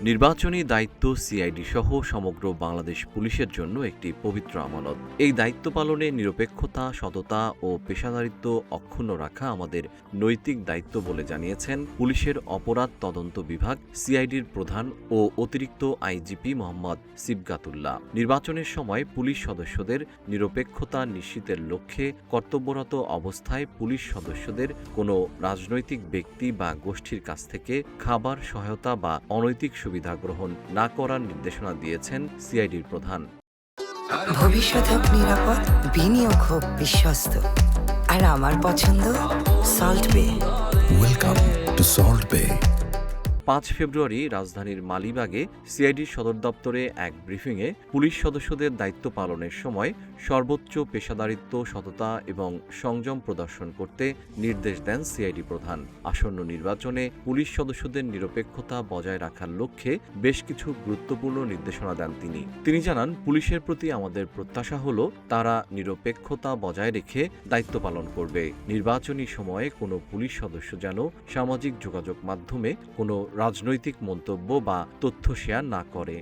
নির্বাচনী দায়িত্ব সিআইডি সহ সমগ্র বাংলাদেশ পুলিশের জন্য একটি পবিত্র আমানত। এই দায়িত্ব পালনে নিরপেক্ষতা, সততা ও পেশাদারিত্ব অক্ষুণ্ণ রাখা আমাদের নৈতিক দায়িত্ব বলে জানিয়েছেন পুলিশের অপরাধ তদন্ত বিভাগ সিআইডির প্রধান ও অতিরিক্ত আইজিপি মোহাম্মদ সিবগাতুল্লাহ। নির্বাচনের সময় পুলিশ সদস্যদের নিরপেক্ষতা নিশ্চিতের লক্ষ্যে কর্তব্যরত অবস্থায় পুলিশ সদস্যদের কোনো রাজনৈতিক ব্যক্তি বা গোষ্ঠীর কাছ থেকে খাবার, সহায়তা বা অনৈতিক সুবিধা গ্রহণ না করার নির্দেশনা দিয়েছেন সিআইডির প্রধান। ভবিষ্যৎ হোক নিরাপদ, বিনিয়োগ হোক বিশ্বস্ত, আর আমার পছন্দ সল্ট বে। ওয়েলকাম টু সল্ট বে। ৫ ফেব্রুয়ারি রাজধানীর মালিবাগে সিআইডির সদর দপ্তরে এক ব্রিফিংয়ে পুলিশ সদস্যদের দায়িত্ব পালনের সময় সর্বোচ্চ পেশাদারিত্ব, সততা এবং সংযম প্রদর্শন করতে নির্দেশ দেন সিআইডি প্রধান। আসন্ন নির্বাচনে পুলিশ সদস্যদের নিরপেক্ষতা বজায় রাখার লক্ষ্যে বেশ কিছু গুরুত্বপূর্ণ নির্দেশনা দেন তিনি জানান, পুলিশের প্রতি আমাদের প্রত্যাশা হল তারা নিরপেক্ষতা বজায় রেখে দায়িত্ব পালন করবে। নির্বাচনী সময়ে কোনো পুলিশ সদস্য যেন সামাজিক যোগাযোগ মাধ্যমে কোনো রাজনৈতিক মন্তব্য বা তথ্য শেয়ার না করে।